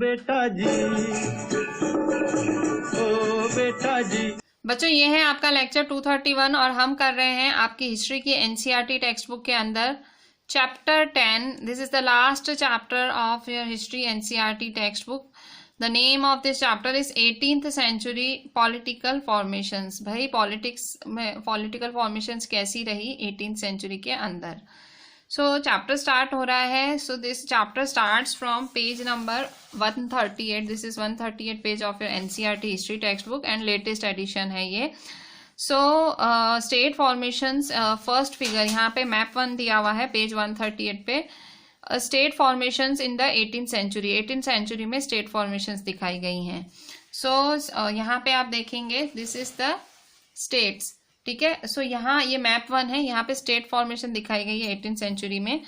बेटा जी, ओ बेटा जी। बच्चों ये है आपका लेक्चर 231 और हम कर रहे हैं आपकी हिस्ट्री की एनसीईआरटी टेक्स्ट बुक के अंदर chapter 10। This is the last chapter of your history NCERT text book. The name of this chapter is 18th century political formations. भाई पॉलिटिक्स में पॉलिटिकल फॉर्मेशंस कैसी रही 18th सेंचुरी के अंदर। सो chapter start हो रहा है। So this chapter starts from page number 138। This is 138 page of your NCERT history text book and latest edition है ये। सो स्टेट फॉर्मेशंस, फर्स्ट फिगर यहाँ पे मैप 1 दिया हुआ है पेज 138 पे। State formations in the 18th century. 18th century में state formations दिखाई गई हैं। सो यहाँ पे आप देखेंगे दिस इज द स्टेट्स, ठीक है। सो यहाँ ये मैप 1 है, यहाँ पे स्टेट फॉर्मेशन दिखाई गई है 18th सेंचुरी में।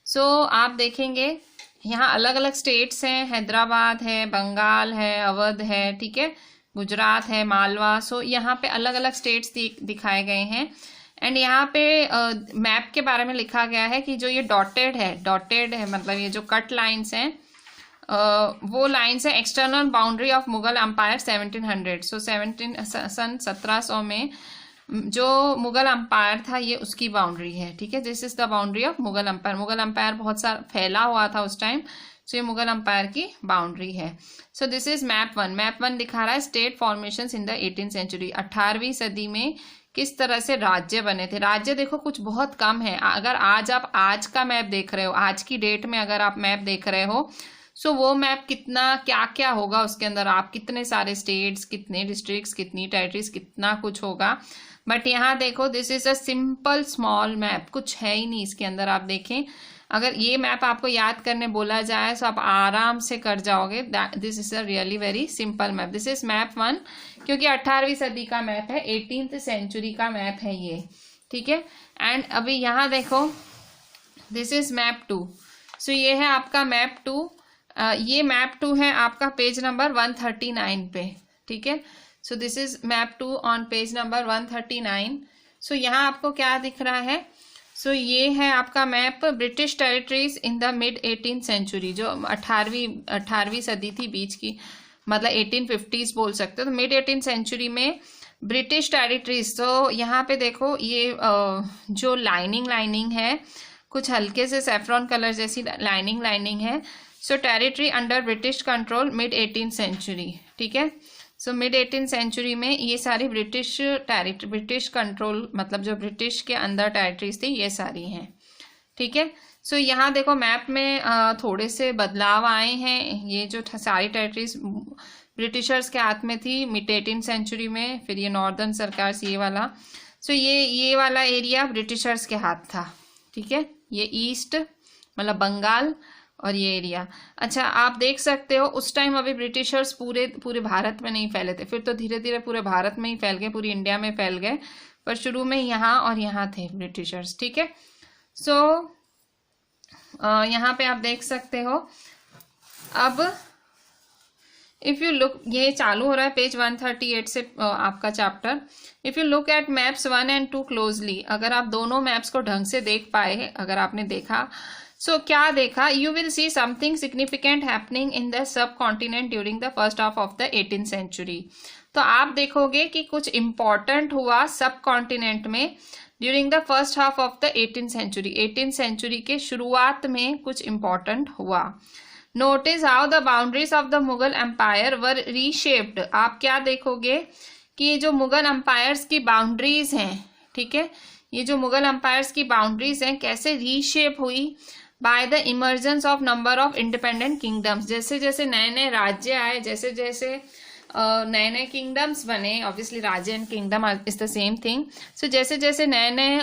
सो आप देखेंगे यहाँ अलग अलग स्टेट्स हैं, हैदराबाद है, बंगाल है, अवध है, ठीक है, गुजरात है, मालवा। सो यहाँ पे अलग अलग स्टेट्स दिखाए गए हैं। एंड यहाँ पे मैप के बारे में लिखा गया है कि जो ये डॉटेड है मतलब ये जो कट लाइन्स हैं वो लाइन्स है external boundary of Mughal empire 1700। So सन 1700 में जो मुगल अंपायर था ये उसकी बाउंड्री है, ठीक है। This is the boundary of Mughal umpire. Mughal umpire बहुत सारा फैला हुआ था उस टाइम, सो ये मुगल अंपायर की बाउंड्री है। So this is map 1। Map 1 दिखा रहा है state formations in the 18th century. 18वीं सदी में किस तरह से राज्य बने थे। राज्य देखो कुछ बहुत कम है। अगर आज आप आज का मैप देख रहे हो, आज की डेट में अगर आप मैप देख रहे हो, सो वो मैप कितना क्या क्या होगा उसके अंदर, आप कितने सारे स्टेट्स, कितने डिस्ट्रिक्ट्स, कितनी टेरिटरीज, कितना कुछ होगा। बट यहाँ देखो this is a simple small map, कुछ है ही नहीं इसके अंदर। आप देखें अगर ये मैप आपको याद करने बोला जाए तो आप आराम से कर जाओगे। This is a really very simple map. This is map 1 क्योंकि 18वीं सदी का मैप है, 18th सेंचुरी का मैप है ये, ठीक है। एंड अभी यहाँ देखो दिस इज मैप 2। सो ये है आपका मैप 2। ये मैप 2 है आपका पेज नंबर 139 पे, ठीक है। So this is map 2 on page number 139। सो यहाँ आपको क्या दिख रहा है। सो ये है आपका map British territories in the mid 18th century, जो 18वीं सदी थी बीच की, मतलब 1850s बोल सकते हो। तो मिड 18th सेंचुरी में ब्रिटिश टेरिटरीज। तो यहाँ पे देखो ये जो लाइनिंग है कुछ हल्के से सेफ्रॉन कलर जैसी लाइनिंग है। So territory under British control mid 18th century, ठीक है। सो मिड 18th सेंचुरी में ये सारी ब्रिटिश कंट्रोल मतलब जो ब्रिटिश के अंदर टेरिटरीज थी ये सारी हैं, ठीक है। सो यहाँ देखो मैप में थोड़े से बदलाव आए हैं। ये जो सारी टेरिटरीज ब्रिटिशर्स के हाथ में थी मिड 18th सेंचुरी में, फिर ये नॉर्दर्न सरकार ये वाला। सो ये वाला एरिया ब्रिटिशर्स के हाथ था, ठीक है। ये ईस्ट मतलब बंगाल और ये एरिया। अच्छा आप देख सकते हो उस टाइम अभी ब्रिटिशर्स पूरे भारत में नहीं फैले थे, फिर तो धीरे धीरे पूरे भारत में ही फैल गए, पूरी इंडिया में फैल गए, पर शुरू में यहाँ और यहाँ थे ब्रिटिशर्स, ठीक है। सो यहाँ पे आप देख सकते हो। अब इफ यू लुक, ये चालू हो रहा है पेज 138 से आपका chapter. If you look at maps 1 and 2 closely, अगर आप दोनों मैप्स को ढंग से देख पाए, अगर आपने देखा सो क्या देखा, you will see something significant happening in the subcontinent during the first half of the 18th century. तो आप देखोगे कि कुछ इंपॉर्टेंट हुआ सब कॉन्टिनेंट में during the first half of the 18th century. 18th century के शुरुआत में कुछ इंपॉर्टेंट हुआ। Notice how the boundaries of the Mughal empire were reshaped. आप क्या देखोगे कि ये जो मुगल एम्पायर्स की बाउंड्रीज हैं, ठीक है, ये जो मुगल एम्पायर्स की बाउंड्रीज हैं कैसे रीशेप हुई by the emergence of number of independent kingdoms. जैसे जैसे नए नए राज्य आए, जैसे जैसे नए नए किंगडम्स बने, ऑब्वियसली राज्य and kingdom is the same thing. So जैसे जैसे नए नए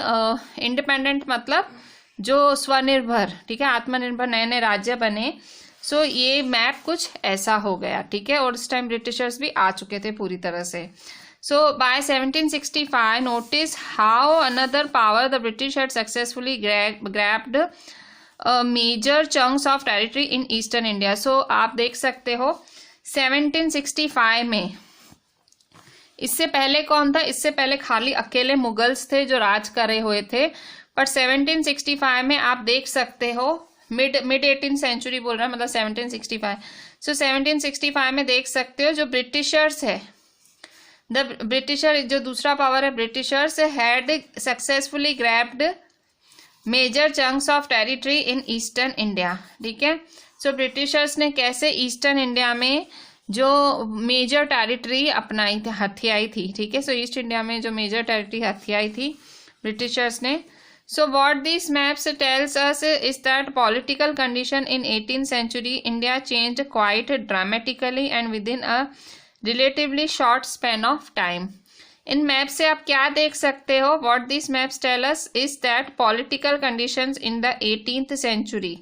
इंडिपेंडेंट मतलब जो स्वनिर्भर, ठीक है, आत्मनिर्भर नए नए राज्य बने। सो ये मैप कुछ ऐसा हो गया, ठीक है। और उस टाइम ब्रिटिशर्स भी आ चुके थे पूरी तरह से। So by 1765 notice how another power the British had successfully grabbed major chunks of territory in eastern India. So आप देख सकते हो 1765 में, इससे पहले कौन था, इससे पहले खाली अकेले मुगल्स थे जो राज करे हुए थे, पर 1765 में आप देख सकते हो मिड 18th सेंचुरी बोल रहा है, मतलब 1765। सो 1765 में देख सकते हो जो ब्रिटिशर्स है, द ब्रिटिशर जो दूसरा पावर है Britishers had successfully grabbed major chunks of territory in eastern India. ठीक है, सो ब्रिटिशर्स ने कैसे ईस्टर्न इंडिया में जो मेजर टेरिटरी अपनाई थी, हथियाई थी। ठीक है, सो ईस्ट इंडिया में जो मेजर टेरिटरी हथियाई थी ब्रिटिशर्स ने। So what these maps tells us is that political condition in 18th century India changed quite dramatically and within a relatively short span of time. In map से आप क्या देख सकते हो? What these maps tell us is that political conditions in the 18th century.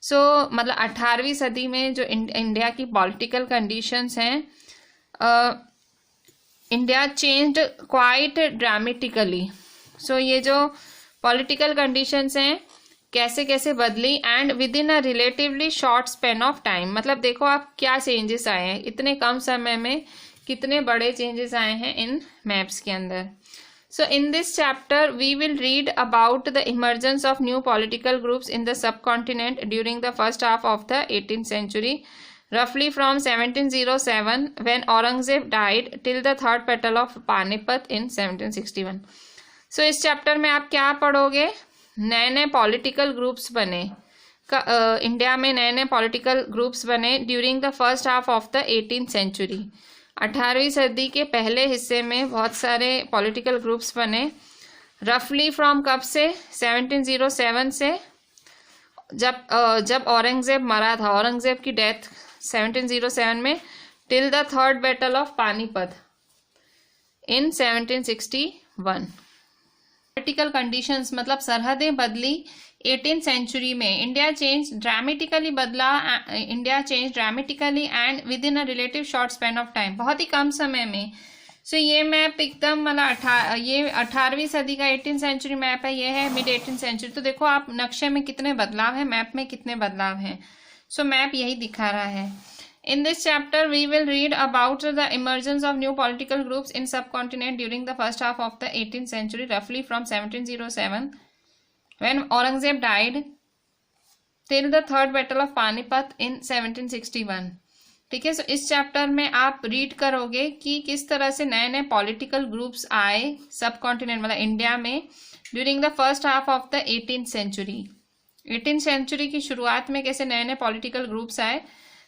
So मतलब 18वीं सदी में जो इंडिया की पॉलिटिकल कंडीशंस हैं, इंडिया चेंज्ड क्वाइट ड्रामेटिकली। सो ये जो पॉलिटिकल कंडीशंस हैं कैसे कैसे बदली and with in a relatively short span of time. मतलब देखो आप क्या चेंजेस आए हैं, इतने कम समय में कितने बड़े चेंजेस आए हैं इन मैप्स के अंदर। So in this chapter we will read about the emergence of new political groups in the subcontinent during the first half of the 18th century, roughly from 1707 when Aurangzeb died till the third battle of Panipat in 1761. सो इस chapter में आप क्या पढ़ोगे? नए नए political groups बने, India में नए नए पॉलिटिकल ग्रुप्स बने during the first half of the 18th century। 18वीं सदी के पहले हिस्से में बहुत सारे पॉलिटिकल ग्रुप्स बने। रफली फ्रॉम कब से? 1707 से, जब औरंगजेब मरा था, औरंगजेब की डेथ 1707 में, till the third battle of Panipat in 1761। Political conditions मतलब सरहदें बदली 18th सेंचुरी में। इंडिया चेंज ड्रामेटिकली बदला, India change dramatically and with in a relative short span of time, बहुत ही कम समय में। सो ये मैप एकदम मतलब ये 18वीं सदी का 18th सेंचुरी मैप है, ये है मिड 18th सेंचुरी। तो देखो आप नक्शे में कितने बदलाव है, मैप में कितने बदलाव हैं। सो मैप यही दिखा रहा है। In this chapter, we will read about the emergence of new political groups in subcontinent during the first half of the 18th century, roughly from 1707, when Aurangzeb died, till the third battle of Panipat in 1761. ठीक है, सो इस chapter में आप read करोगे कि किस तरह से नए नए पॉलिटिकल ग्रुप्स आए सब कॉन्टिनेंट मतलब इंडिया में during the first half of the 18th century। 18th century की शुरुआत में कैसे नए नए पॉलिटिकल ग्रुप्स आए,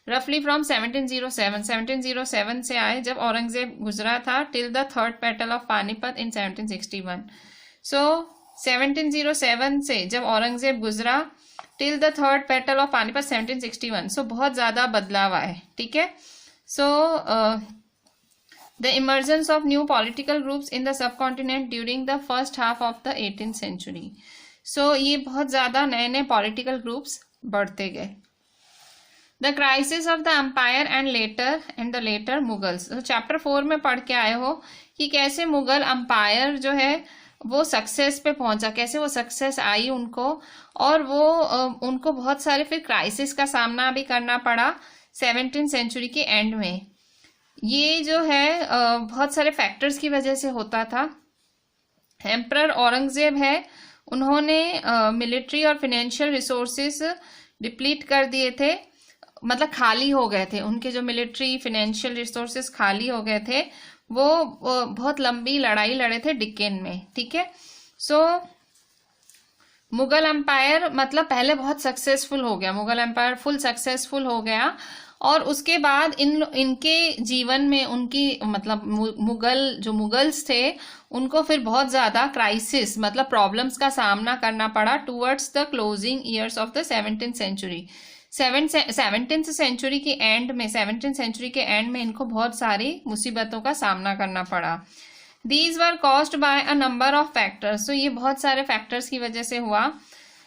रफली फ्रॉम 1707 से आए जब औरंगजेब गुजरा था, till the third battle of Panipat in 1761। So 1707 से जब औरंगजेब गुजरा till the third battle of Panipat 1761। So बहुत ज्यादा बदलाव आए। ठीक है, so the emergence of new political groups in the subcontinent during the first half of the 18th century। So ये बहुत ज्यादा नए नए पॉलिटिकल ग्रुप्स बढ़ते गए। The crisis of the empire and the later Mughals. तो chapter 4 में पढ़ के आए हो कि कैसे मुगल एम्पायर जो है वो सक्सेस पे पहुंचा, कैसे वो सक्सेस आई उनको, और वो उनको बहुत सारे फिर क्राइसिस का सामना भी करना पड़ा 17th century के एंड में। ये जो है बहुत सारे फैक्टर्स की वजह से होता था। एम्परर औरंगजेब है, उन्होंने मिलिट्री और फाइनेंशियल रिसोर्सेस डिप्लीट कर दिए थे, मतलब खाली हो गए थे, उनके जो मिलिट्री फाइनेंशियल रिसोर्सेस खाली हो गए थे। वो बहुत लंबी लड़ाई लड़े थे डिक्केन में। ठीक है, सो मुगल एम्पायर मतलब पहले बहुत सक्सेसफुल हो गया, मुगल एम्पायर फुल सक्सेसफुल हो गया, और उसके बाद इनके जीवन में उनकी मतलब मुगल्स थे उनको फिर बहुत ज्यादा क्राइसिस मतलब प्रॉब्लम्स का सामना करना पड़ा towards the closing years of the 17th century। 17th century के एंड में 17th century के एंड में इनको बहुत सारी मुसीबतों का सामना करना पड़ा। These were caused by a number of factors. तो ये बहुत सारे फैक्टर्स की वजह से हुआ।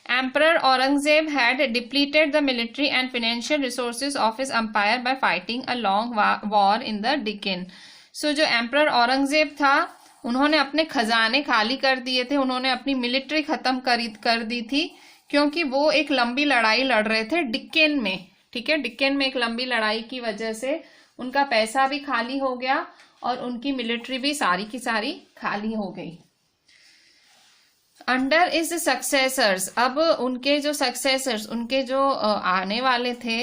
Emperor Aurangzeb had depleted the military and financial resources of his empire by fighting a long war in the Deccan. So जो Emperor Aurangzeb था उन्होंने अपने खजाने खाली कर दिए थे, उन्होंने अपनी मिलिट्री खत्म कर दी थी, क्योंकि वो एक लंबी लड़ाई लड़ रहे थे डिक्केन में। ठीक है, डिक्केन में एक लंबी लड़ाई की वजह से उनका पैसा भी खाली हो गया और उनकी मिलिट्री भी सारी की सारी खाली हो गई। अंडर इज सक्सेसर्स, अब उनके जो सक्सेसर्स, उनके जो आने वाले थे,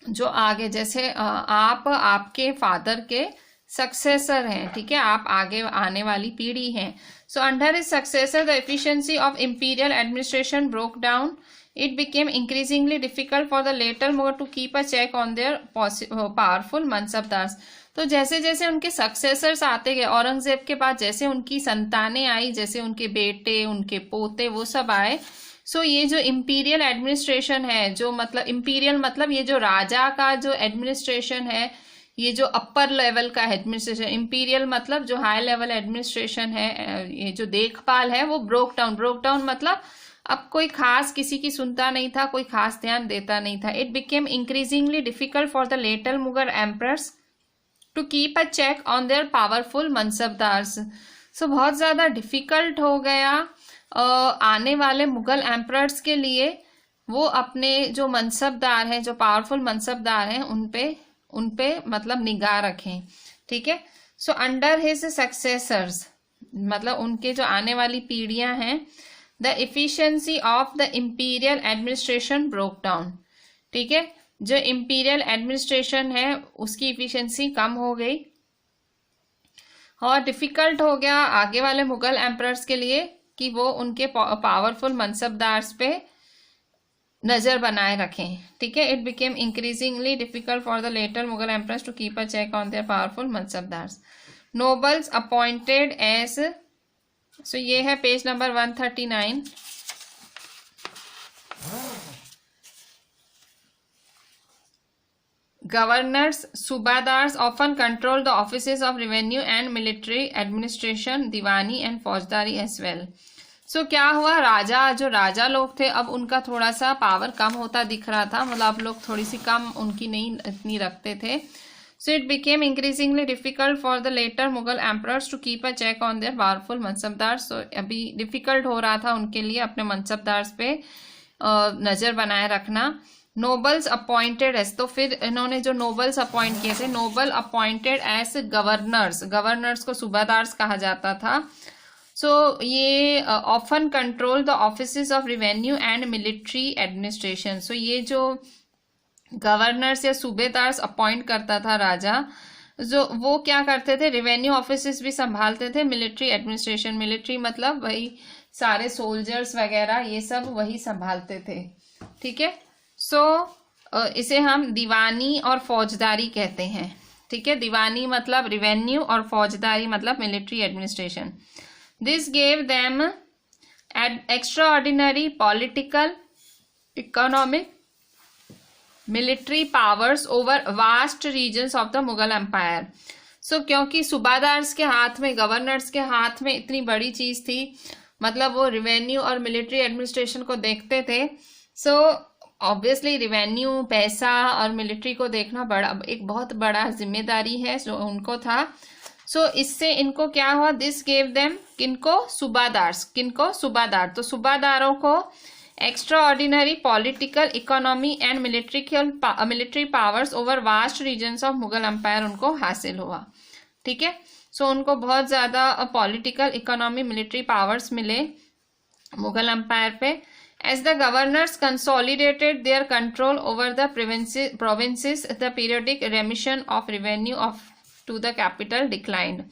जो आगे, जैसे आप आपके फादर के सक्सेसर हैं, ठीक है, आप आगे आने वाली पीढ़ी हैं. So under is successor the efficiency of imperial administration broke down. It became increasingly difficult for the later Mughal to keep a check on their powerful mansabdars. तो जैसे जैसे उनके सक्सेसर्स आते गए, औरंगजेब के बाद जैसे उनकी संतानें आई, जैसे उनके बेटे, उनके पोते, वो सब आए, सो ये जो इंपीरियल एडमिनिस्ट्रेशन है, जो मतलब इंपीरियल मतलब ये जो राजा का जो एडमिनिस्ट्रेशन है, ये जो अपर लेवल का एडमिनिस्ट्रेशन, इंपीरियल मतलब जो हाई लेवल एडमिनिस्ट्रेशन है, ये जो देखभाल है, वो ब्रोक डाउन मतलब अब कोई खास किसी की सुनता नहीं था, कोई खास ध्यान देता नहीं था. It became increasingly difficult for the later Mughal emperors to keep a check on their powerful mansabdars. So बहुत ज़्यादा डिफिकल्ट हो गया आने वाले मुगल एम्परर्स के लिए, वो अपने जो मनसबदार हैं, जो पावरफुल मनसबदार हैं, उन पे मतलब निगाह रखें. ठीक है. सो अंडर हिज सक्सेसर्स मतलब उनके जो आने वाली पीढ़ियां हैं, the efficiency of the imperial administration broke down. ठीक है. जो इंपीरियल एडमिनिस्ट्रेशन है उसकी एफिशिएंसी कम हो गई और डिफिकल्ट हो गया आगे वाले मुगल एम्परर्स के लिए कि वो उनके पावरफुल मनसबदार्स पे नजर बनाए रखें. ठीक है. It became increasingly difficult for the later Mughal emperors to keep a check on their powerful mansabdars. Nobles appointed as, so ये है page number 139. Governors, subadars often control the offices of revenue and military administration, diwani and faujdari as well. So क्या हुआ, जो राजा लोग थे, अब उनका थोड़ा सा पावर कम होता दिख रहा था, मतलब अब लोग थोड़ी सी कम उनकी नहीं इतनी रखते थे. So it became increasingly difficult for the later Mughal emperors to keep a check on their powerful mansabdar. So अभी difficult हो रहा था उनके लिए अपने मनसबदार पे नजर बनाए रखना. नोबल्स अपॉइंटेड एज, तो फिर इन्होंने जो नोबल्स अपॉइंट किए थे, नोबल अपॉइंटेड एज गवर्नर्स को सूबादार्स कहा जाता था. सो ये often control the offices of revenue and military administration. So ये जो गवर्नर्स या सूबेदार्स अपॉइंट करता था राजा, जो वो क्या करते थे, रेवेन्यू ऑफिसेस भी संभालते थे, मिलिट्री एडमिनिस्ट्रेशन, मिलिट्री मतलब वही सारे सोल्जर्स वगैरह ये सब वही संभालते थे. ठीक है. सो इसे हम दीवानी और फौजदारी कहते हैं. ठीक है. दीवानी मतलब रेवेन्यू और फौजदारी मतलब military administration. This gave them extraordinary political, economic, military powers over vast regions of the Mughal empire. So क्योंकि सूबादार्स के हाथ में, गवर्नर्स के हाथ में इतनी बड़ी चीज थी, मतलब वो रेवेन्यू और मिलिट्री एडमिनिस्ट्रेशन को देखते थे. सो ऑब्वियसली रेवेन्यू, पैसा और मिलिट्री को देखना एक बहुत बड़ा जिम्मेदारी है जो उनको था. सो इससे इनको क्या हुआ, दिस गेव देम, किनको, सूबादार. तो सूबादारों को extraordinary political, economy and military powers over vast regions of Mughal empire उनको हासिल हुआ. ठीक है. सो उनको बहुत ज्यादा पॉलिटिकल, इकोनॉमी, मिलिट्री पावर्स मिले मुगल एम्पायर पे. As the governors consolidated their control over the provinces, the periodic remission of revenue of to the capital declined.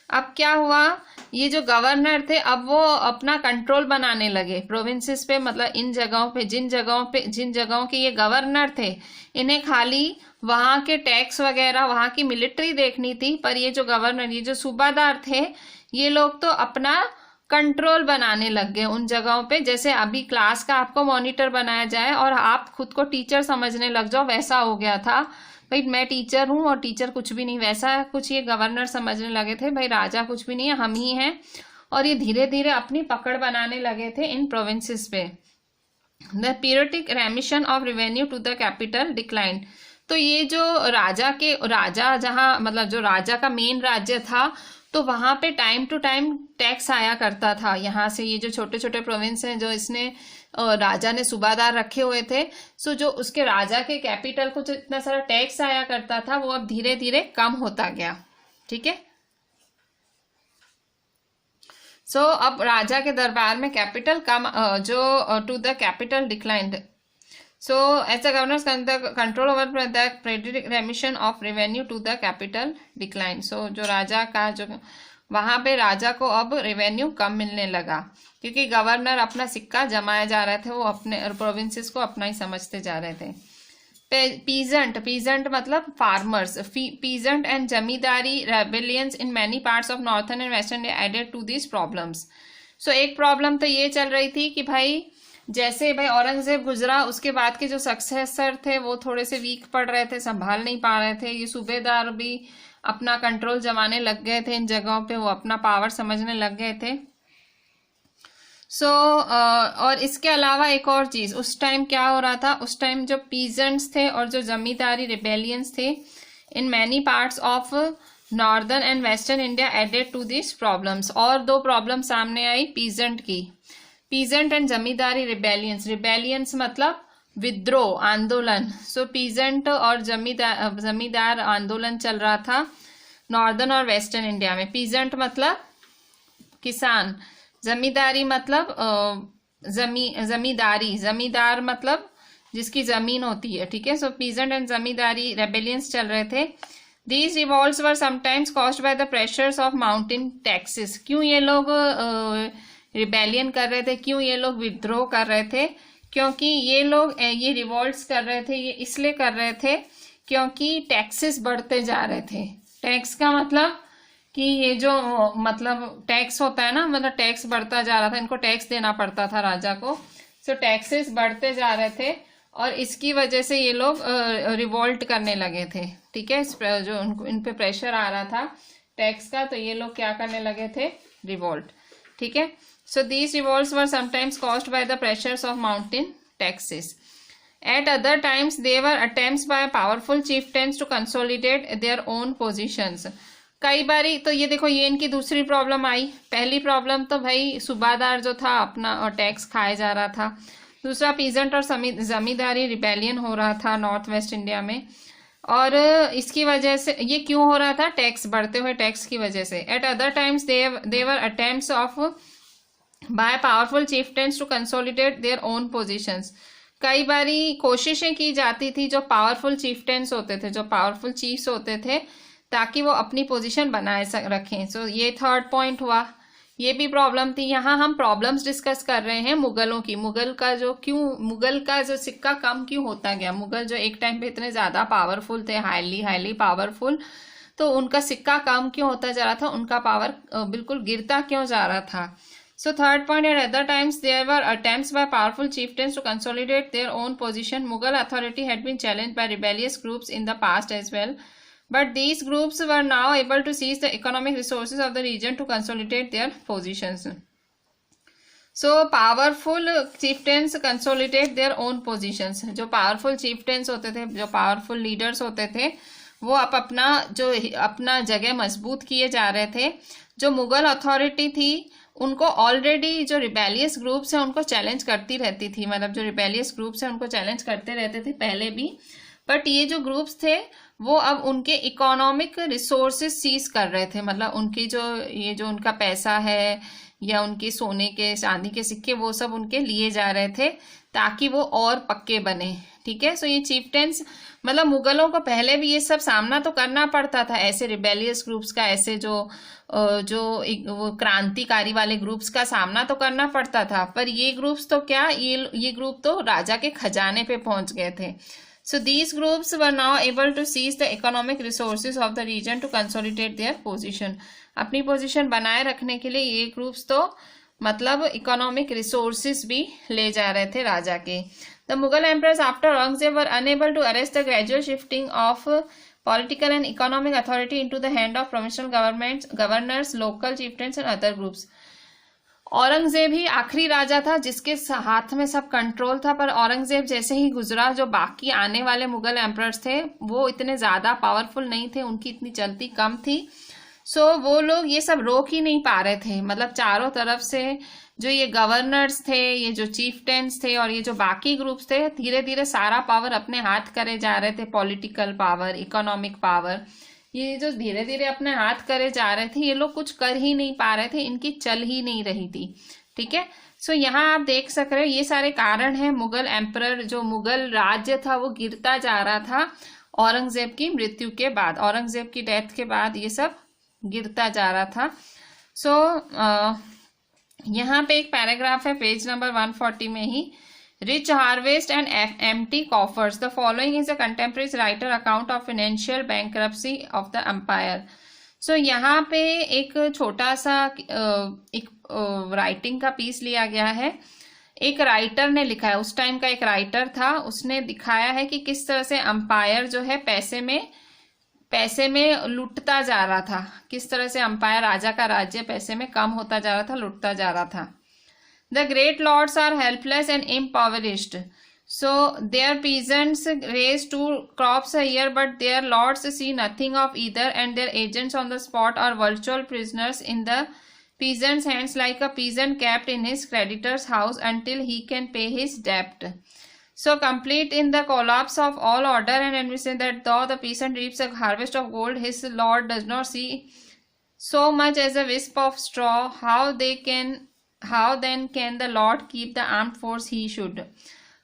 अब क्या हुआ, ये जो गवर्नर थे अब वो अपना कंट्रोल बनाने लगे प्रोविंसेस पे, मतलब इन जगहों पे, जिन जगहों के ये गवर्नर थे, इन्हें खाली वहां के टैक्स वगैरह, वहां की मिलिट्री देखनी थी, पर ये जो गवर्नर, ये जो सूबादार थे, ये लोग तो अपना कंट्रोल बनाने लग गए उन जगहों पे. जैसे अभी क्लास का आपको मॉनिटर बनाया जाए और आप खुद को टीचर समझने लग जाओ, वैसा हो गया था. भाई मैं टीचर हूँ और टीचर कुछ भी नहीं, वैसा कुछ ये गवर्नर समझने लगे थे. भाई राजा कुछ भी नहीं है, हम ही हैं. और ये धीरे धीरे अपनी पकड़ बनाने लगे थे इन प्रोविंसेस पे. The periodic remission of revenue to the capital decline. तो ये जो राजा जहाँ, मतलब जो राजा का मेन राज्य था, तो वहां पे टाइम टू टाइम टैक्स आया करता था. यहाँ से ये जो छोटे छोटे प्रोविंस हैं जो इसने राजा ने सूबादार रखे हुए थे, सो जो उसके राजा के कैपिटल को जो इतना सारा टैक्स आया करता था, वो अब धीरे धीरे कम होता गया. ठीक है. सो अब राजा के दरबार में capital come to the capital declined. So as the governors control over the credit remission of revenue to the capital decline. So जो राजा का जो वहां पे राजा को अब रेवेन्यू कम मिलने लगा क्योंकि गवर्नर अपना सिक्का जमाए जा रहे थे, वो अपने प्रोविंसेस को अपना ही समझते जा रहे थे. पीजेंट मतलब farmers. Peasant and zamindari rebellions in many parts of northern and western India added to this problems. So एक प्रॉब्लम तो ये चल रही थी कि भाई जैसे भाई औरंगजेब गुजरा, उसके बाद के जो सक्सेसर थे वो थोड़े से वीक पड़ रहे थे, संभाल नहीं पा रहे थे. ये सूबेदार भी अपना कंट्रोल जमाने लग गए थे इन जगहों पे, वो अपना पावर समझने लग गए थे. सो और इसके अलावा एक और चीज, उस टाइम क्या हो रहा था, उस टाइम जो पीजेंट्स थे और जो जमींदारी रिबेलियंस थे in many parts of northern and western India added to this problems. और दो प्रॉब्लम सामने आई पीजेंट की. पीजेंट एंड जमींदारी रिबेलियंस मतलब विद्रोह, आंदोलन. सो पीजेंट और जमींदार आंदोलन चल रहा था नॉर्दर्न और वेस्टर्न इंडिया में. पीजेंट मतलब किसान, जमींदारी मतलब जमींदार मतलब जिसकी जमीन होती है, ठीक है. सो पीजेंट एंड जमींदारी रेबेलियंस चल रहे थे. These revolts were sometimes caused by the pressures of mountain taxes. क्यों ये लोग रिबेलियन कर रहे थे, क्यों ये लोग विद्रोह कर रहे थे? क्योंकि ये लोग ये रिवॉल्ट्स कर रहे थे, ये इसलिए कर रहे थे क्योंकि टैक्सेस बढ़ते जा रहे थे. टैक्स का मतलब कि ये जो मतलब टैक्स होता है ना, मतलब टैक्स बढ़ता जा रहा था, इनको टैक्स देना पड़ता था राजा को. सो टैक्सेस बढ़ते जा रहे थे और इसकी वजह से ये लोग रिवोल्ट करने लगे थे, ठीक है. जो इन पे प्रेशर आ रहा था टैक्स का, तो ये लोग क्या करने लगे थे, रिवोल्ट, ठीक है. So these revolts were sometimes caused by the pressures of mountain taxes. At other times, they were attempts by powerful chieftains to consolidate their own positions. कई बारी तो ये देखो, ये इनकी दूसरी प्रॉब्लम आई. पहली प्रॉब्लम तो भाई सूबादार जो था अपना और टैक्स खाया जा रहा था. दूसरा पीजेंट और जमींदारी रिबेलियन हो रहा था नॉर्थ वेस्ट इंडिया में. और इसकी वजह से ये क्यों हो रहा था, टैक्स बढ़ते हुए टैक्स की वजह से. Eight other times they were attempts of by powerful chieftains to consolidate their own positions. कई बारी कोशिशें की जाती थी जो पावरफुल चीफ्टेंस होते थे, जो पावरफुल चीफ्स होते थे, ताकि वो अपनी पोजीशन बनाए रखें. सो ये थर्ड पॉइंट हुआ. ये भी प्रॉब्लम थी. यहाँ हम प्रॉब्लम्स डिस्कस कर रहे हैं मुगलों की. मुगल का जो सिक्का कम क्यों होता गया. मुगल जो एक टाइम पे इतने ज्यादा पावरफुल थे, हाईली पावरफुल, तो उनका सिक्का कम क्यों होता जा रहा था, उनका पावर बिल्कुल गिरता क्यों जा रहा था. So third point, at other times there were attempts by powerful chieftains to consolidate their own position. Mughal authority had been challenged by rebellious groups in the past as well, but these groups were now able to seize the economic resources of the region to consolidate their positions. So powerful chieftains consolidate their own positions. जो powerful chieftains होते थे, जो powerful leaders होते थे, वो अपना जगह मजबूत किए जा रहे थे. जो मुगल अथॉरिटी थी उनको ऑलरेडी जो रिबेलियस ग्रुप्स हैं उनको चैलेंज करती रहती थी, मतलब जो रिबेलियस ग्रुप्स हैं उनको चैलेंज करते रहते थे पहले भी. बट ये जो ग्रुप्स थे वो अब उनके इकोनॉमिक रिसोर्सेज सीज कर रहे थे, मतलब उनकी जो उनका पैसा है या उनके सोने के चांदी के सिक्के, वो सब उनके लिए जा रहे थे ताकि वो और पक्के बने, ठीक है. सो ये चीफ्टेंस मतलब मुगलों को पहले भी ये सब सामना तो करना पड़ता था, ऐसे रिबेलियस ग्रुप्स का, ऐसे जो वो क्रांतिकारी वाले ग्रुप्स का सामना तो करना पड़ता था. पर ये ग्रुप्स तो क्या, ये ग्रुप तो राजा के खजाने पे पहुंच गए थे. So these groups were now able to seize the economic resources of the region to consolidate their position. अपनी पोजीशन बनाए रखने के लिए ये ग्रुप्स तो मतलब इकोनॉमिक रिसोर्सेज भी ले जा रहे थे राजा के. The Mughal emperors after Aurangzeb were unable to arrest the gradual shifting of political and economic authority into the hand of provincial governors, local chieftains and other groups. Aurangzeb ही आखिरी राजा था जिसके हाथ में सब कंट्रोल था. पर औरंगजेब जैसे ही गुजरा, जो बाकी आने वाले मुगल एम्परर्स थे वो इतने ज्यादा पावरफुल नहीं थे, उनकी इतनी चलती कम थी. सो वो लोग ये सब रोक ही नहीं पा रहे थे. मतलब चारों तरफ से जो ये गवर्नर्स थे, ये जो चीफ्टेंस थे और ये जो बाकी ग्रुप्स थे, धीरे धीरे सारा पावर अपने हाथ करे जा रहे थे. पॉलिटिकल पावर, इकोनॉमिक पावर, ये जो धीरे धीरे अपने हाथ करे जा रहे थे, ये लोग कुछ कर ही नहीं पा रहे थे, इनकी चल ही नहीं रही थी। ठीक है, सो यहाँ आप देख सक रहे हो ये सारे कारण हैं। मुगल एम्परर, जो मुगल राज्य था वो गिरता जा रहा था औरंगजेब की मृत्यु के बाद, औरंगजेब की डेथ के बाद ये सब गिरता जा रहा था। सो यहाँ पे एक पैराग्राफ है पेज नंबर 140 में ही, rich harvest and empty coffers, the following is a contemporary writer account of financial bankruptcy of the empire. So यहाँ पे एक छोटा सा एक राइटिंग का पीस लिया गया है, एक राइटर ने लिखा है, उस टाइम का एक राइटर था, उसने दिखाया है कि किस तरह से अंपायर जो है पैसे में लुटता जा रहा था, किस तरह से अंपायर, राजा का राज्य पैसे में कम होता जा रहा था, लुटता जा रहा था। The great lords are helpless and impoverished, so their peasants raise 2 crops a year, but their lords see nothing of either, and their agents on the spot are virtual prisoners in the peasant's hands, like a peasant kept in his creditor's house until he can pay his debt. So complete in the collapse of all order and administration, that though the peasant reaps a harvest of gold, his lord does not see so much as a wisp of straw. How then can the lord keep the armed force he should?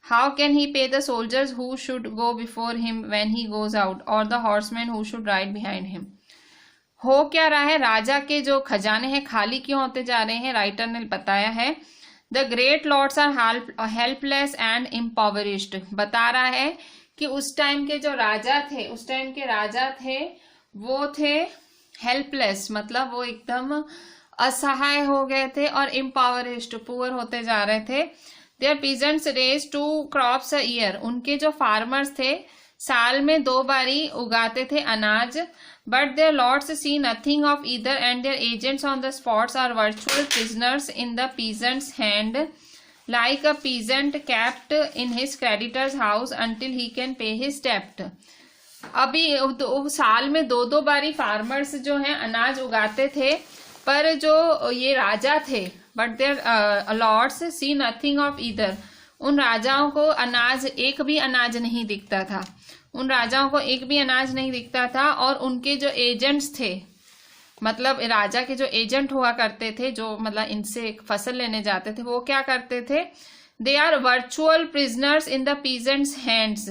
How can he pay the soldiers who should go before him when he goes out, or the horsemen who should ride behind him? हो क्या रहा है, राजा के जो खजाने हैं खाली क्यों होते जा रहे हैं, राइटर ने बताया है। The great lords are helpless and impoverished, बता रहा है कि उस टाइम के जो राजा थे, उस टाइम के राजा थे वो थे हेल्पलेस, मतलब वो एकदम असहाय हो गए थे, और इम्पावरिश्ड, पुअर होते जा रहे थे। Their peasants raise 2 crops a year, उनके जो फार्मर्स थे साल में 2 बारी उगाते थे अनाज, but their lords see nothing of either, and their agents on the spots are virtual prisoners in the peasant's hand, like a peasant kept in his creditor's house until he can pay his debt. अभी साल में 2 बारी farmers जो हैं अनाज उगाते थे, पर जो ये राजा थे, but their lords see nothing of either, उन राजाओं को अनाज, एक भी अनाज नहीं दिखता था, उन राजाओं को एक भी अनाज नहीं दिखता था। और उनके जो एजेंट्स थे, मतलब राजा के जो एजेंट हुआ करते थे, जो मतलब इनसे फसल लेने जाते थे, वो क्या करते थे, they are virtual prisoners in the peasants hands,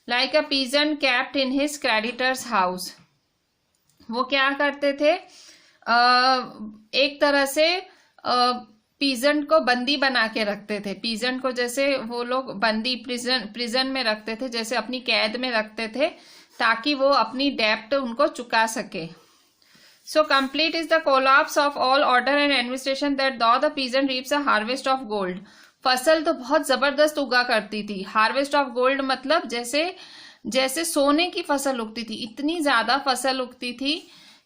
like a peasant kept in his creditors house. वो क्या करते थे, एक तरह से पीजेंट को बंदी बना के रखते थे, पीजेंट को जैसे वो लोग बंदी प्रिजन में रखते थे, जैसे अपनी कैद में रखते थे, ताकि वो अपनी डेप्ट उनको चुका सके। So complete is the collapse of all order and administration, that though the peasant reaps a harvest of gold, फसल तो बहुत जबरदस्त उगा करती थी, हार्वेस्ट ऑफ गोल्ड मतलब जैसे सोने की फसल उगती थी, इतनी ज्यादा फसल उगती थी।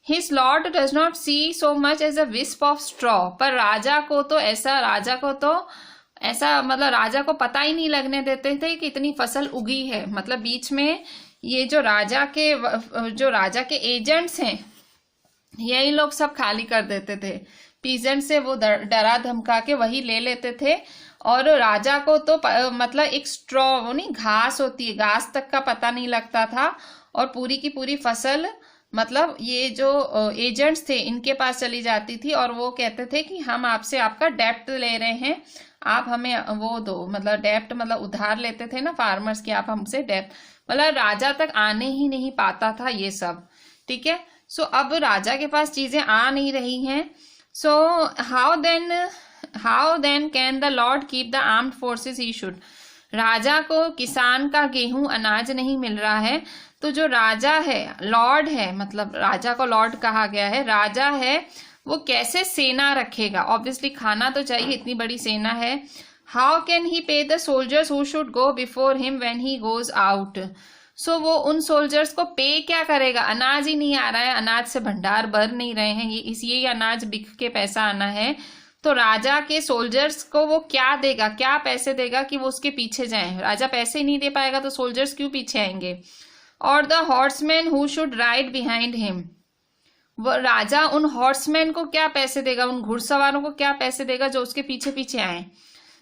His lord does not see so much as a wisp of straw, पर राजा को तो ऐसा मतलब राजा को पता ही नहीं लगने देते थे कि इतनी फसल उगी है। मतलब बीच में ये जो राजा के एजेंट्स हैं, यही लोग सब खाली कर देते थे, पीजेंट से वो डरा धमका के वही ले लेते थे, और राजा को तो मतलब एक स्ट्रॉ, वो नहीं घास होती है, घास तक का पता नहीं लगता था, और पूरी की पूरी फसल मतलब ये जो एजेंट्स थे इनके पास चली जाती थी, और वो कहते थे कि हम आपसे आपका डेप्ट ले रहे हैं, आप हमें वो दो, मतलब डेप्ट मतलब उधार लेते थे ना फार्मर्स की, आप हमसे डेप्ट, मतलब राजा तक आने ही नहीं पाता था ये सब। ठीक है, सो अब राजा के पास चीजें आ नहीं रही हैं। So how then can the lord keep the armed forces he should, राजा को किसान का गेहूं अनाज नहीं मिल रहा है, तो जो राजा है, लॉर्ड है, मतलब राजा को लॉर्ड कहा गया है, राजा है, वो कैसे सेना रखेगा, ऑब्वियसली खाना तो चाहिए, इतनी बड़ी सेना है। How can he pay the soldiers who should go before him when he goes out, so वो उन सोल्जर्स को पे क्या करेगा, अनाज ही नहीं आ रहा है, अनाज से भंडार भर नहीं रहे हैं, ये अनाज बिक के पैसा आना है, तो राजा के सोल्जर्स को वो क्या देगा, क्या पैसे देगा कि वो उसके पीछे जाएं, राजा पैसे ही नहीं दे पाएगा तो सोल्जर्स क्यों पीछे आएंगे। और the horseman who should ride behind him, वो राजा उन हॉर्समैन को क्या पैसे देगा, उन घुड़सवारों को क्या पैसे देगा जो उसके पीछे पीछे आए।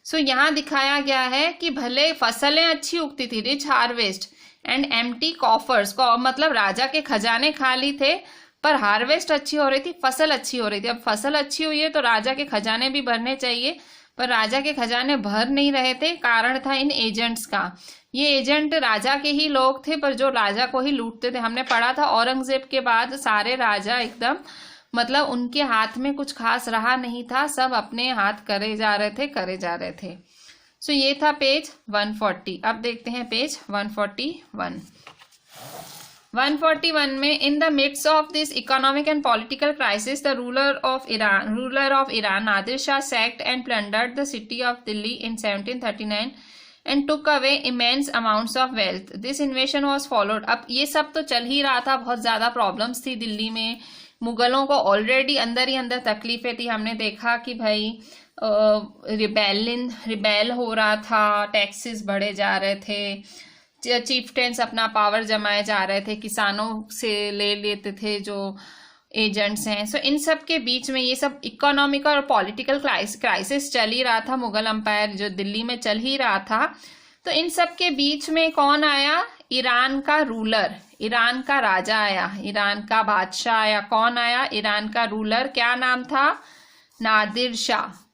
सो यहाँ दिखाया गया है कि भले फसलें अच्छी उगती थी, rich harvest and empty coffers को, मतलब राजा के खजाने खाली थे पर हार्वेस्ट अच्छी हो रही थी, फसल अच्छी हो रही थी। अब फसल अच्छी हुई है तो राजा के खजाने भी भरने चाहिए, पर राजा के खजाने भर नहीं रहे थे। कारण था इन एजेंट्स का। ये एजेंट राजा के ही लोग थे पर जो राजा को ही लूटते थे। हमने पढ़ा था औरंगजेब के बाद सारे राजा एकदम, मतलब उनके हाथ में कुछ खास रहा नहीं था, सब अपने हाथ करे जा रहे थे। सो ये था पेज 140। अब देखते हैं पेज 141। 141 में, in the mids of this economic and political crisis the ruler of Iran Nadir Shah sacked and plundered the city of Delhi in 1739 and took away immense amounts of wealth. This invasion was followed. अब ये सब तो चल ही रहा था, बहुत ज़्यादा problems थी दिल्ली में, मुगलों को ऑलरेडी अंदर ही अंदर तकलीफें थी। हमने देखा कि भाई रिबेल हो रहा था, टैक्सेस बढ़े जा रहे थे, चीफ्टेंस अपना पावर जमाए जा रहे थे, किसानों से ले लेते थे जो एजेंट्स हैं। सो इन सब के बीच में ये सब इकोनॉमिक और पॉलिटिकल क्राइसिस चल ही रहा था, मुगल अंपायर जो दिल्ली में चल ही रहा था। तो इन सब के बीच में कौन आया? ईरान का रूलर, ईरान का राजा आया, ईरान का बादशाह आया। कौन आया? ईरान का रूलर। क्या नाम था? नादिर शाह।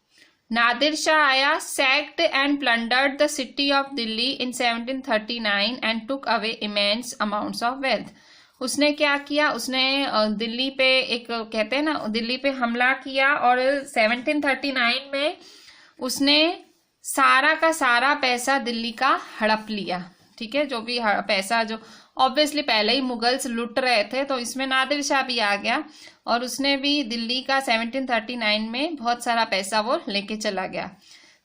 नादिर शाह आया, sacked and plundered the city of Delhi in 1739 and took away immense amounts of wealth. उसने क्या किया? उसने दिल्ली पे एक, कहते हैं ना, दिल्ली पे हमला किया और 1739 में उसने सारा का सारा पैसा दिल्ली का हड़प लिया। ठीक है, जो भी पैसा, जो ऑब्वियसली पहले ही मुगल्स लूट रहे थे, तो इसमें नादिर शाह भी आ गया और उसने भी दिल्ली का 1739 में बहुत सारा पैसा वो लेके चला गया।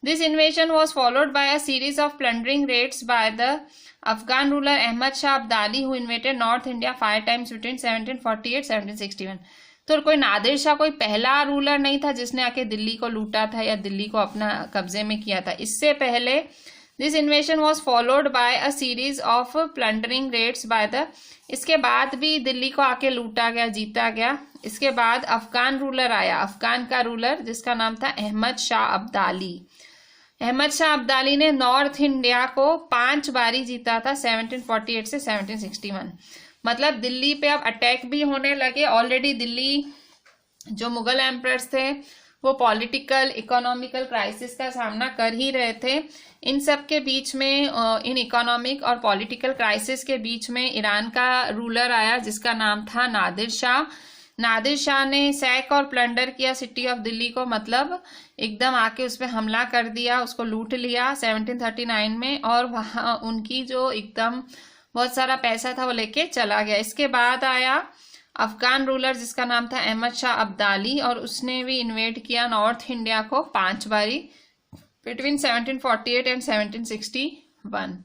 This invasion was followed by a series of plundering raids by the Afghan ruler Ahmad Shah Abdali who invaded north India 5 times between 1748-1761। तो कोई नादिर शाह कोई पहला रूलर नहीं था जिसने आके दिल्ली को लूटा था या दिल्ली को अपना कब्जे में किया था। इससे पहले this invasion was followed by a series of plundering raids by the, इसके बाद भी दिल्ली को आके लूटा गया, जीता गया। इसके बाद अफगान रूलर आया, अफगान का रूलर जिसका नाम था अहमद शाह अब्दाली। अहमद शाह अब्दाली ने नॉर्थ इंडिया को 5 बारी जीता था 1748 से 1761। मतलब दिल्ली पे अब अटैक भी होने लगे। ऑलरेडी दिल्ली जो मुगल एम्परर्स थे वो पॉलिटिकल इकोनॉमिकल क्राइसिस का सामना कर ही रहे थे। इन सब के बीच में, इन इकोनॉमिक और पॉलिटिकल क्राइसिस के बीच में ईरान का रूलर आया जिसका नाम था नादिर शाह। नादिर शाह ने सैक और प्लंडर किया सिटी ऑफ दिल्ली को, मतलब एकदम आके उस पर हमला कर दिया, उसको लूट लिया 1739 में, और वहाँ उनकी जो एकदम बहुत सारा पैसा था वो लेके चला गया। इसके बाद आया अफगान रूलर जिसका नाम था अहमद शाह अब्दाली और उसने भी इन्वेड किया नॉर्थ इंडिया को 5 बारी बिटवीन 1748 एंड 1761।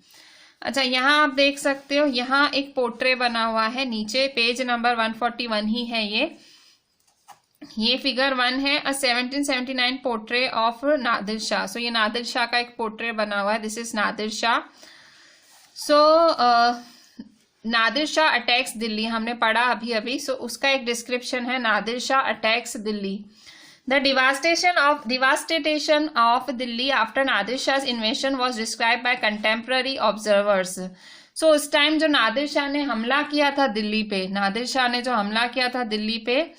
अच्छा, यहाँ आप देख सकते हो, यहाँ एक पोर्ट्रे बना हुआ है नीचे, पेज नंबर 141 ही है ये फिगर 1 है, अ 1779 पोर्ट्रे ऑफ नादिर शाह। सो ये नादिर शाह का एक पोर्ट्रे बना हुआ है, this is Nadir Shah. So Nadir Shah attacks Delhi, हमने पढ़ा अभी अभी। सो उसका एक डिस्क्रिप्शन है, Nadir Shah attacks Delhi. The devastation of Delhi after Nadir Shah's invasion was described by contemporary observers. So उस टाइम जो नादिर शाह ने हमला किया था दिल्ली पे, नादिर शाह ने जो हमला किया था दिल्ली पे,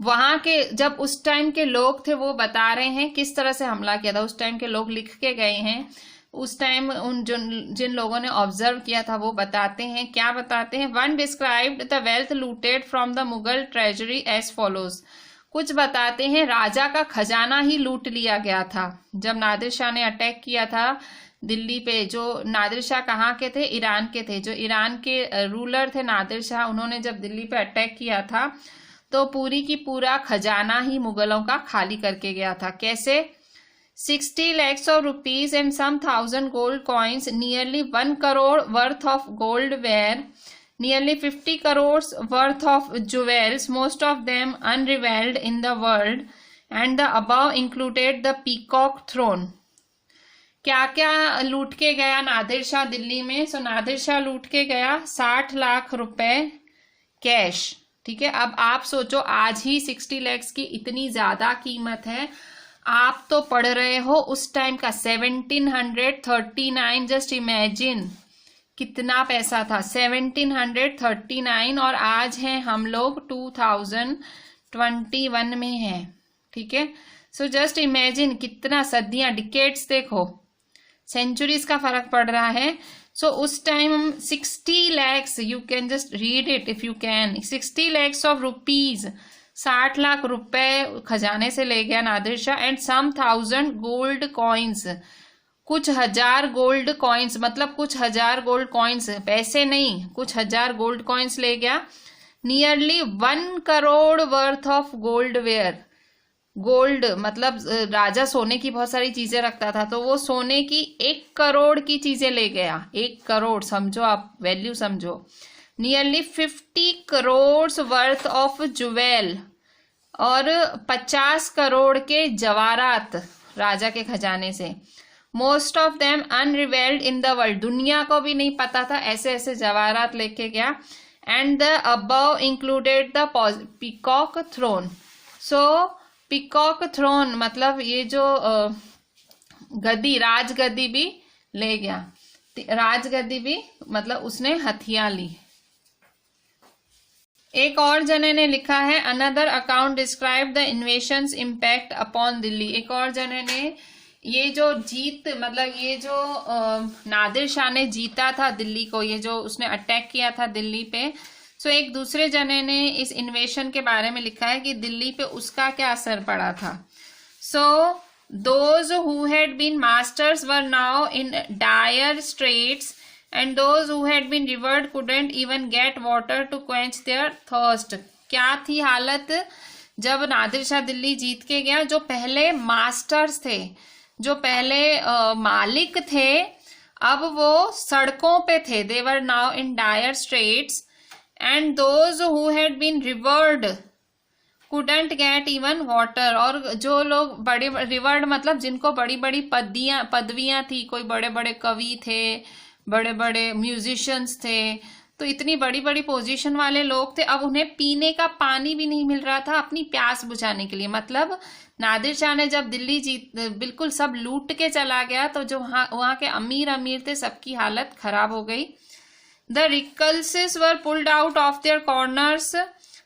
वहाँ के जब उस टाइम के लोग थे वो बता रहे हैं किस तरह से हमला किया था। उस टाइम के लोग लिख के गए हैं, उस टाइम उन जिन लोगों ने ऑब्जर्व किया था वो बताते हैं। क्या बताते हैं? One described the wealth looted from the Mughal treasury as follows. कुछ बताते हैं राजा का खजाना ही लूट लिया गया था जब नादिर शाह ने अटैक किया था दिल्ली पे। जो नादिर शाह कहाँ के थे? ईरान के थे। जो ईरान के रूलर थे नादिर शाह, उन्होंने जब दिल्ली पे अटैक किया था तो पूरी की पूरा खजाना ही मुगलों का खाली करके गया था। कैसे? 60 lakhs of rupees and some 1000 gold coins, nearly 1 crore worth of gold ware, nearly 50 crores worth of jewels, most of them unrivaled in the world, and the above included the peacock throne. क्या क्या लूट के गया नादिर शाह दिल्ली में? सो नादिर शाह लूट के गया 60 लाख रुपए कैश। ठीक है, अब आप सोचो आज ही 60 lakhs की इतनी ज्यादा कीमत है। आप तो पढ़ रहे हो उस टाइम का 1739, जस्ट इमेजिन कितना पैसा था, 1739, और आज हैं हम लोग 2021 में हैं। ठीक है, सो जस्ट इमेजिन कितना सदियां, डिकेड्स देखो, सेंचुरीज का फर्क पड़ रहा है। सो उस time 60 lakhs, you can just read it if you can, 60 lakhs of rupees, 60 lakh रुपए खजाने से ले गया Nadir Shah, and some 1000 gold coins, कुछ हजार गोल्ड कॉइन्स, मतलब कुछ हजार गोल्ड कॉइन्स, पैसे नहीं, कुछ हजार गोल्ड कॉइन्स ले गया। Nearly 1 crore worth of gold ware, gold मतलब राजा सोने की बहुत सारी चीजें रखता था, तो वो सोने की 1 करोड़ की चीजें ले गया। 1 करोड़ समझो आप, वैल्यू समझो। Nearly 50 crore worth of jewel, और 50 करोड़ के जवाहरात राजा के खजाने से। Most of them unrivalled in the world, दुनिया को भी नहीं पता था, ऐसे ऐसे जवाहरात लेके गया। And the above included the peacock throne. So peacock throne मतलब ये जो गद्दी, राजगद्दी भी ले गया, राजगद्दी भी मतलब उसने हथिया ली। एक और जने ने लिखा है, another account describe the invasion's impact upon Delhi. एक और जने ने ये जो जीत, मतलब ये जो नादिर शाह ने जीता था दिल्ली को, ये जो उसने अटैक किया था दिल्ली पे, सो एक दूसरे जने ने इस इन्वेशन के बारे में लिखा है कि दिल्ली पे उसका क्या असर पड़ा था। So those who had been masters were now in dire straits, and those who had been revered couldn't even get water to quench their thirst. क्या थी हालत जब नादिर शाह दिल्ली जीत के गया? जो पहले मास्टर्स थे, जो पहले मालिक थे, अब वो सड़कों पे थे। They were now in dire straits, and those who had been revered couldn't get even water. और जो लोग बड़े रिवर्ड मतलब जिनको बड़ी बड़ी पदवियां थी, कोई बड़े बड़े कवि थे, बड़े बड़े म्यूजिशियंस थे, तो इतनी बड़ी बड़ी पोजीशन वाले लोग थे, अब उन्हें पीने का पानी भी नहीं मिल रहा था अपनी प्यास बुझाने के लिए। मतलब नादिर शाह ने जब दिल्ली जीत बिल्कुल सब लूट के चला गया, तो जो वहां के अमीर थे सबकी हालत खराब हो गई। The recluses were pulled out of their corners.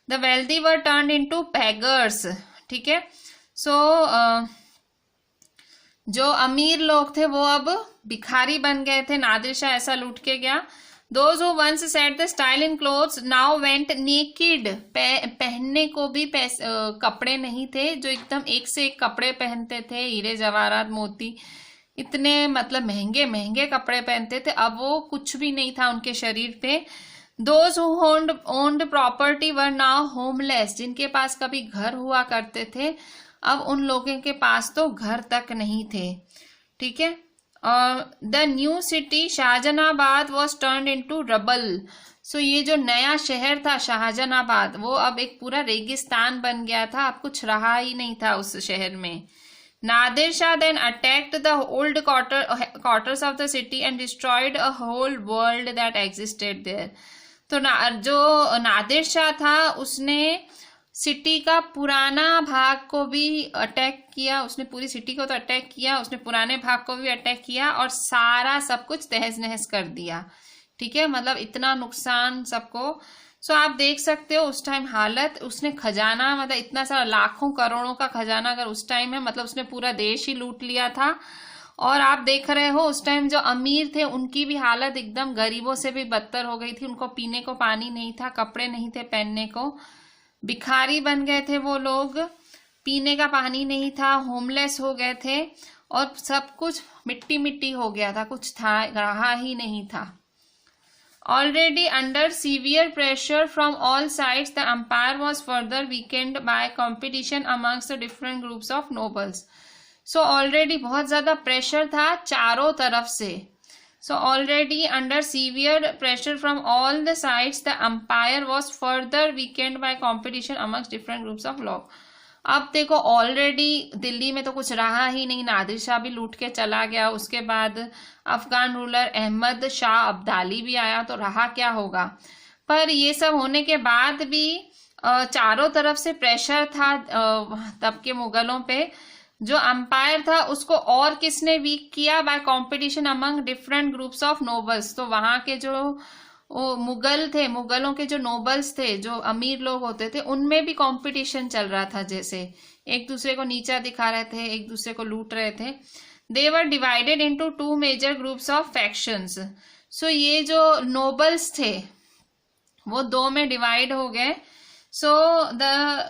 The wealthy were turned into beggars. ठीक है, सो जो अमीर लोग थे वो अब भिखारी बन गए थे, नादिर शाह ऐसा लूट के गया। Those who once set the style in clothes now went naked. पहनने को भी कपड़े नहीं थे, जो एकदम एक से एक कपड़े पहनते थे, हीरे जवाहरात मोती, इतने मतलब महंगे महंगे कपड़े पहनते थे, अब वो कुछ भी नहीं था उनके शरीर पे। Those who owned property were now homeless. जिनके पास कभी घर हुआ करते थे, अब उन लोगों के पास तो घर तक नहीं थे। ठीक है, और the new city Shahjahanabad was turned into rubble. So ये जो नया शहर था शाहजहानाबाद, वो अब एक पूरा रेगिस्तान बन गया था, अब कुछ रहा ही नहीं था उस शहर में। Nadir Shah then attacked the old quarters of the city and destroyed a whole world that existed there. तो जो नादिर शाह था उसने सिटी का पुराना भाग को भी अटैक किया, उसने पूरी सिटी को तो अटैक किया, उसने पुराने भाग को भी अटैक किया और सारा सब कुछ तहस नहस कर दिया। ठीक है, मतलब इतना नुकसान सबको। सो आप देख सकते हो उस टाइम हालत, उसने खजाना मतलब इतना सारा लाखों करोड़ों का खजाना अगर उस टाइम है, मतलब उसने पूरा देश ही लूट लिया था। और आप देख रहे हो उस टाइम जो अमीर थे उनकी भी हालत एकदम गरीबों से भी बदतर हो गई थी। उनको पीने को पानी नहीं था, कपड़े नहीं थे पहनने को, भिखारी बन गए थे वो लोग, पीने का पानी नहीं था, होमलेस हो गए थे और सब कुछ मिट्टी मिट्टी हो गया था, कुछ था रहा ही नहीं था। Already under severe pressure from all sides, the empire was further weakened by competition amongst the different groups of nobles. So already बहुत ज़्यादा प्रेशर था चारों तरफ से। So already under severe pressure from all the sides, the empire was further weakened by competition amongst different groups of लोग। अब देखो already Delhi में तो कुछ रहा ही नहीं, नादिर शाह भी लूट के चला गया, उसके बाद Afghan ruler Ahmad Shah Abdali भी आया, तो रहा क्या होगा। पर ये सब होने के बाद भी चारों तरफ से प्रेशर था तब के मुगलों पे। जो अंपायर था उसको और किसने वीक किया? By competition among different groups of nobles. तो वहां के जो मुगल थे, मुगलों के जो नोबल्स थे, जो अमीर लोग होते थे, उनमें भी कंपटीशन चल रहा था, जैसे एक दूसरे को नीचा दिखा रहे थे, एक दूसरे को लूट रहे थे। They were divided into 2 major groups of factions. So ये जो नोबल्स थे वो 2 में डिवाइड हो गए। सो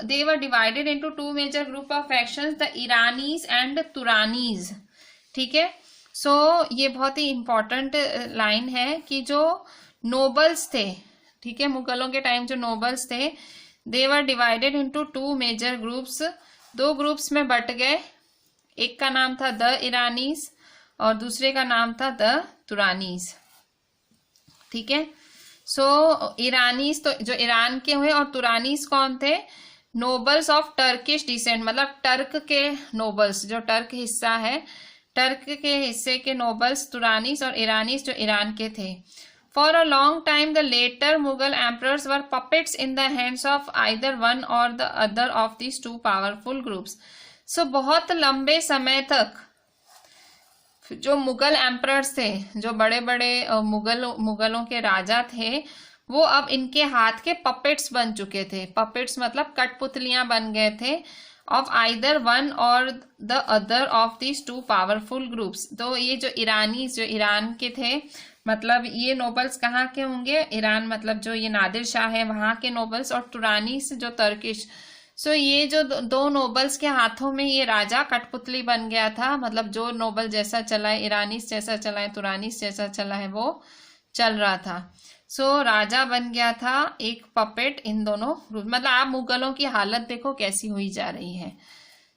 they were divided into 2 major group of factions, the Iranis and Turanis. ठीक है, सो ये बहुत ही इंपॉर्टेंट लाइन है कि जो नोबल्स थे, ठीक है, मुगलों के टाइम जो नोबल्स थे, they were divided into 2 major groups, 2 groups में बट गए। एक का नाम था द ईरानीज और दूसरे का नाम था द तुरानीज। ठीक है, सो ईरानीज तो जो ईरान के हुए, और तुरानीज कौन थे? नोबल्स ऑफ टर्किश डिसेंट, मतलब टर्क के नोबल्स, जो टर्क हिस्सा है, टर्क के हिस्से के नोबल्स तुरानीज, और ईरानीज जो ईरान के थे। For a long time, the later Mughal emperors were puppets in the hands of either one or the other of these 2 powerful groups. So बहुत लंबे समय तक जो मुगल एम्परर्स थे, जो बड़े बड़े मुगलों के राजा थे, वो अब इनके हाथ के पपेट्स बन चुके थे। पपेट्स मतलब कठपुतलियां बन गए थे, ऑफ आइदर वन और the other of these 2 powerful groups. तो ये जो ईरानी, जो ईरान के थे, मतलब ये नोबल्स कहाँ के होंगे? ईरान, मतलब जो ये नादिर शाह है वहां के नोबल्स, और तुरानीस जो टर्किश। सो ये जो 2 नोबल्स के हाथों में ये राजा कठपुतली बन गया था, मतलब जो नोबल जैसा चला है, ईरानीस जैसा चला है, तुरानीस जैसा चला है, वो चल रहा था। सो राजा बन गया था एक पपेट इन दोनों ग्रुप। मतलब आप मुगलों की हालत देखो कैसी हुई जा रही है।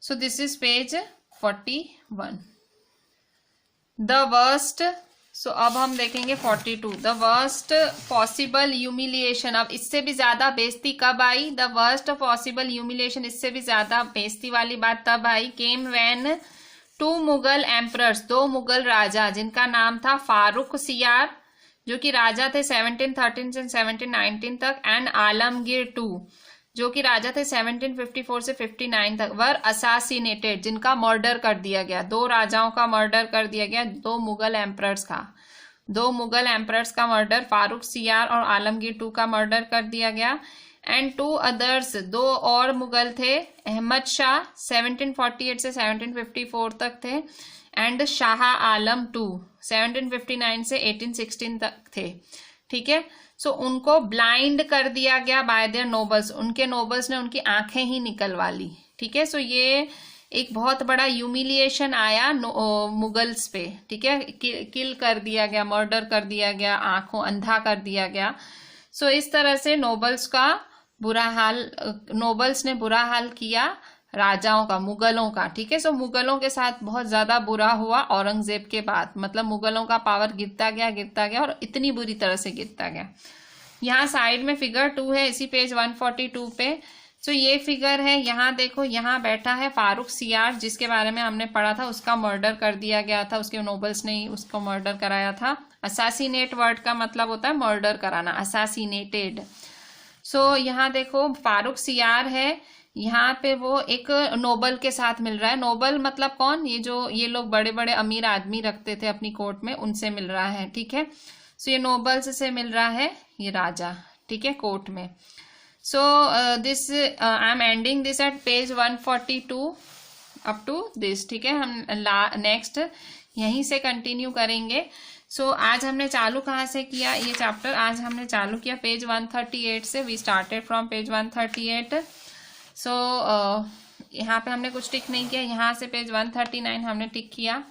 So this is page 41। The worst, so अब हम देखेंगे 42, द वर्स्ट पॉसिबल ह्यूमिलिएशन। अब इससे भी ज्यादा बेइज्जती कब आई? द वर्स्ट पॉसिबल ह्यूमिलिएशन, इससे भी ज्यादा बेइज्जती वाली बात तब आई, came when 2 Mughal emperors, 2 Mughal राजा, जिनका नाम था फारूक सियार, जो कि राजा थे 1713 से 1719 तक, एंड आलमगीर 2, जो कि राजा थे 1754 से 59 तक, वर असासिनेटेड, जिनका मर्डर कर दिया गया। 2 राजाओं का मर्डर कर दिया गया, 2 मुगल एम्परर्स का, 2 मुगल एम्परर्स का मर्डर, फारूक सियार और आलमगीर 2 का मर्डर कर दिया गया। एंड 2 अदर्स, 2 और मुगल थे, अहमद शाह 1748 से 1754 तक थे, एंड शाह आलम 2 1759 से 1816 तक थे। ठीक है, सो उनको ब्लाइंड कर दिया गया बाय देयर नोबल्स, उनके नोबल्स ने उनकी आंखें ही निकलवा ली। ठीक है, सो ये एक बहुत बड़ा ह्यूमिलिएशन आया मुगल्स पे। ठीक है, किल कर दिया गया, मर्डर कर दिया गया, आंखों अंधा कर दिया गया। सो इस तरह से नोबल्स का बुरा हाल, नोबल्स ने बुरा हाल किया राजाओं का, मुगलों का। ठीक है, सो मुगलों के साथ बहुत ज्यादा बुरा हुआ औरंगजेब के बाद, मतलब मुगलों का पावर गिरता गया और इतनी बुरी तरह से गिरता गया। यहाँ साइड में फिगर 2 है, इसी पेज 142 पे। सो ये फिगर है, यहाँ देखो, यहाँ बैठा है फारूक सियार, जिसके बारे में हमने पढ़ा था, उसका मर्डर कर दिया गया था, उसके नोबल्स ने ही उसको मर्डर कराया था। असासिनेट वर्ड का मतलब होता है मर्डर कराना, असासिनेटेड। सो यहाँ देखो फारूक सियार है, यहाँ पे वो एक नोबल के साथ मिल रहा है। नोबल मतलब कौन? ये लोग बड़े बड़े अमीर आदमी रखते थे अपनी कोर्ट में, उनसे मिल रहा है। ठीक है, सो ये नोबल्स से मिल रहा है ये राजा, ठीक है, कोर्ट में। So this I am ending this at page 142 up to this. ठीक है, हम नेक्स्ट यहीं से कंटिन्यू करेंगे। सो आज हमने चालू कहाँ से किया ये चैप्टर? आज हमने चालू किया पेज 138 से। We started from page 138। So यहाँ पे हमने कुछ टिक नहीं किया, यहाँ से पेज 139 हमने टिक किया।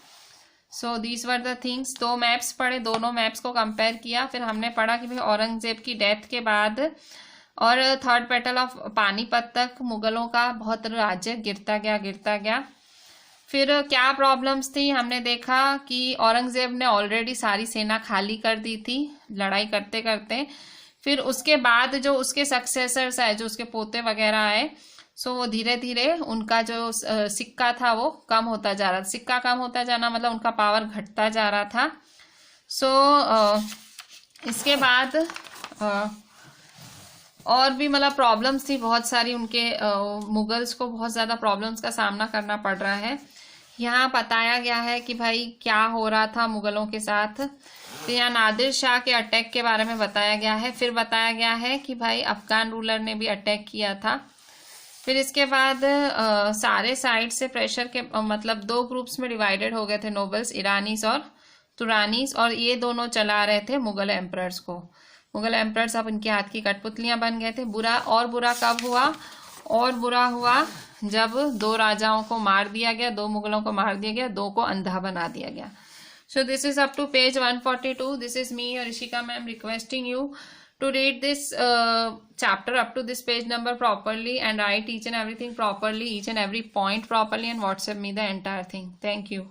So these were the things. 2 maps पढ़े, दोनों मैप्स को कंपेयर किया। फिर हमने पढ़ा कि भाई औरंगजेब की डेथ के बाद और 3rd बैटल ऑफ पानीपत तक मुगलों का बहुत राज्य गिरता गया। फिर क्या प्रॉब्लम्स थी, हमने देखा कि औरंगजेब ने ऑलरेडी सारी सेना खाली कर दी थी लड़ाई करते करते। फिर उसके बाद जो उसके सक्सेसर्स आए, जो उसके पोते वगैरह आए, सो वो धीरे धीरे उनका जो सिक्का था वो कम होता जा रहा था। सिक्का कम होता जाना मतलब उनका पावर घटता जा रहा था। सो इसके बाद और भी मतलब प्रॉब्लम्स थी बहुत सारी उनके, मुगल्स को बहुत ज़्यादा प्रॉब्लम्स का सामना करना पड़ रहा है। यहाँ बताया गया है कि भाई क्या हो रहा था मुगलों के साथ। तो यहाँ नादिर शाह के अटैक के बारे में बताया गया है। फिर बताया गया है कि भाई अफगान रूलर ने भी अटैक किया था। फिर इसके बाद सारे साइड से प्रेशर के मतलब दो ग्रुप्स में डिवाइडेड हो गए थे नोबल्स, ईरानीस और तुरानीस, और ये दोनों चला रहे थे मुगल एम्परर्स को। मुगल एम्परर्स अब इनके हाथ की कठपुतलियां बन गए थे। बुरा कब हुआ? और बुरा हुआ जब दो राजाओं को मार दिया गया, दो मुगलों को मार दिया गया, दो को अंधा बना दिया गया। So this is up to page 142. This is me, Rishika ma'am, requesting you to read this chapter up to this page number properly and write each and everything properly, each and every point properly, and WhatsApp me the entire thing. Thank you.